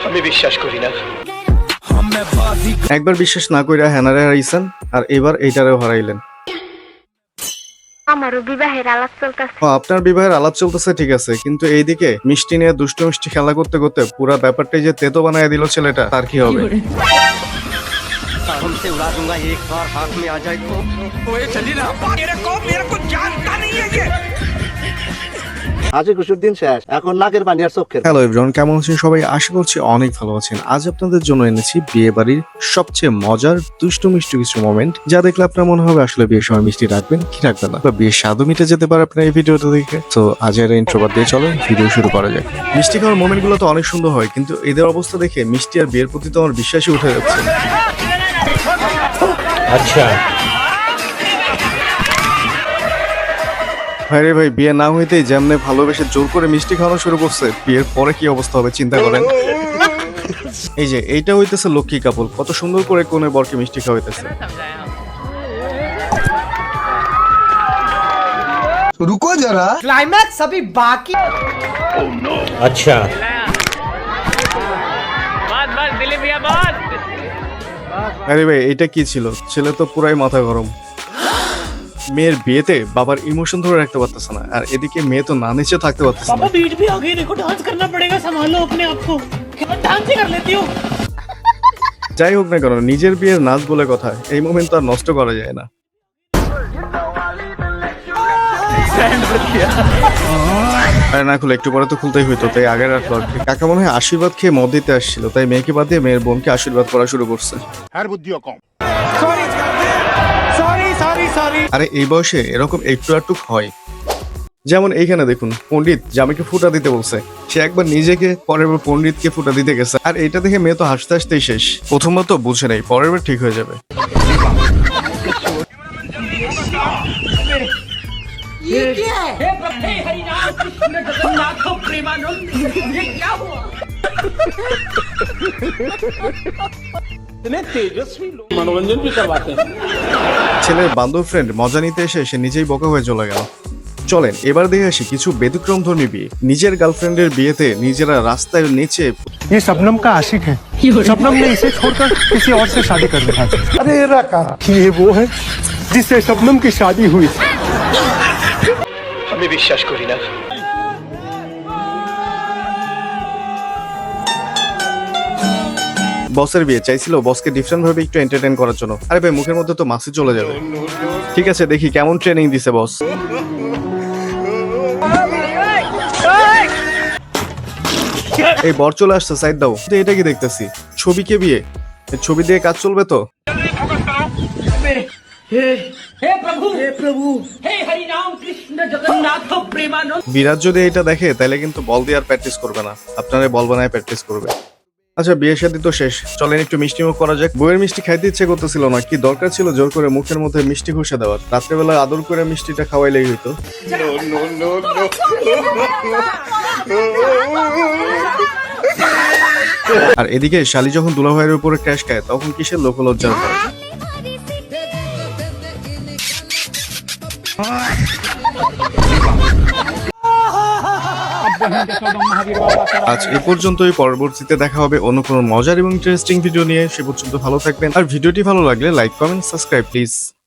আমি বিশ্বাস করি না। একবার বিশ্বাস না কইরা হ্যানারে হারাইছেন আর এবার এইটারেও হারাইলেন। আমারও বিবাহের আলাপ চলতেছে। আপনার বিবাহের আলাপ চলতেছে ঠিক আছে, কিন্তু এইদিকে মিষ্টি নিয়ে দুষ্টু মিষ্টি খেলা করতে করতে পুরা ব্যাপারটাই যে তেতো বানায় দিল ছেলেটা, তার কি হবে? हमसे उड़ा दूंगा एक बार हाथ में आ जाए तो। ओए चली ना, मेरे को जानता नहीं है ये। হাসি খুশির দিন শেষ, এখন নাকের পানি আর চোখের। হ্যালো এভরিওয়ান, কেমন আছেন সবাই? আশা করছি অনেক ভালো আছেন। আজ আপনাদের জন্য এনেছি বিয়ে বাড়ির সবচেয়ে মজার দুষ্টু মিষ্টি কিছু মোমেন্ট, যা দেখলে আপনার মনে হবে আসলে বিয়ের সময় মিষ্টি রাখবেন কি রাখবেন না, বা বিয়ের স্বাদও মিটে যেতে পারে আপনার এই ভিডিওটা দেখে। তো আজ এর ইন্ট্রোভার দিয়ে চলো ভিডিও শুরু করা যাক। মিষ্টি খাওয়ার মোমেন্ট গুলো তো অনেক সুন্দর হয়, কিন্তু এদের অবস্থা দেখে মিষ্টি আর বিয়ের প্রতি তো আমার বিশ্বাসই উঠে যাচ্ছে। अच्छा ভাই রে ভাই, বিয়ে না হইতেই যেমনে ভালোবেসে জোর করে মিষ্টি খাওয়ানো শুরু করছে, বিয়ের পরে কি অবস্থা হবে চিন্তা করেন। এই যে এইটা হইতেছে লক্ষ্মী কাপল, কত সুন্দর করে কোনে বরকে মিষ্টি খাওয়াইতেছে। रुको जरा, क्लाइमैक्स अभी बाकी। अच्छा আরে ভাই এইটা কি ছিল? ছেলে তো পুরাই মাথা গরম। মেয়ের বিয়েতে বাবার ইমোশন ধরে রাখতে পারতেছে না, আর এদিকে মেয়ে তো না নিচে থাকতে পারতেছে না। बीट भी आ गई, देखो डांस करना पड़ेगा, संभालो अपने आप को। डांस ही कर लेती हूँ। যাই হোক না কেন, নিজের বিয়ের নাচ বলে কথা, এই মোমেন্ট তো আর নষ্ট করা যায় না। আরে না খুলে, একটু পরে তো খুলতেই হইতো, তাই আগে রাখলো আর কি। কাকা মনে হয় আশীর্বাদ খেয়ে মদ দিতে আসছিল, তাই মেয়েকে বাদ দিয়ে মেয়ের বোনকে আশীর্বাদ করা শুরু করছে। আরে এই বয়সে এরকম একটু আটটু হয়। যেমন এইখানে দেখুন, পণ্ডিত জামাইকে ফুটা দিতে বলছে, সে একবার নিজেকে, পরের বার পণ্ডিতকে ফুটা দিতে গেছে। আর এটা দেখে মেয়ে তো হাসতে হাসতেই শেষ। প্রথমবার তো বুঝে নেই, পরের বার ঠিক হয়ে যাবে। ये क्या है? हे हरि नाम कृष्ण जगन्नाथ प्रेमानंद, ये क्या हुआ? इतने तेजस्वी लोग मनोरंजन भी करवाते हैं। ছেলের বান্ধব ফ্রেন্ড মজা নিতে এসে সে নিজেই বোকা হয়ে চলে গেল। চলেন এবার দেখে আসি কিছু ব্যতিক্রম ধর্মী বিয়ে। নিজের গার্লফ্রেন্ডের বিয়েতে নিজেরা রাস্তায় নিচে। ये शबनम का आशिक है। शबनम ने इसे छोड़कर किसी और से शादी कर लिया। अरे रखा, ये वो है जिससे शबनम की शादी हुई। আমি বিশ্বাস করি না। বসের বিয়ে, চাইছিল বসকে ডিফারেন্ট ভাবে একটু এন্টারটেইন করার জন্য। আরে ভাই, মুখের মধ্যে তো মাছি চলে যাবে। ঠিক আছে, দেখি কেমন ট্রেনিং দিছে বস। এই বর চলে আসছে, সাইড দাও। তো এটা কি দেখতেছি? ছবিকে বিয়ে, ছবি দিয়ে কাজ চলবে তো? हे प्रभु, हे हरि नाम कृष्ण जगन्नाथ प्रेमानंद। বিরাট যদি এটা দেখে তাহলে কিন্তু বল দিয়ে আর প্র্যাকটিস করবে না, আপনারা বল বানায় প্র্যাকটিস করবে। আচ্ছা, বিয়ের শাদী তো শেষ, চলেন একটু মিষ্টি মুখ করা যাক। বউয়ের মিষ্টি খাইতে ইচ্ছে করতেছিল না, কি দরকার ছিল জোর করে মুখের মধ্যে মিষ্টি ঘষে দেওয়ার? রাত্রেবেলা আদর করে মিষ্টিটা খাওয়াইলেই হইতো। আর এদিকে শালি যখন দুলাভাইয়ের উপরে ক্র্যাশ খায়, তখন কিসের লোকলজ্জার ভয়? আজ এ পর্যন্তই, পরবর্তীতে দেখা হবে অন্য কোনো মজার এবং ইন্টারেস্টিং ভিডিও নিয়ে। সে পর্যন্ত ভালো থাকবেন, আর ভিডিওটি ভালো লাগলে লাইক, কমেন্ট, সাবস্ক্রাইব প্লিজ।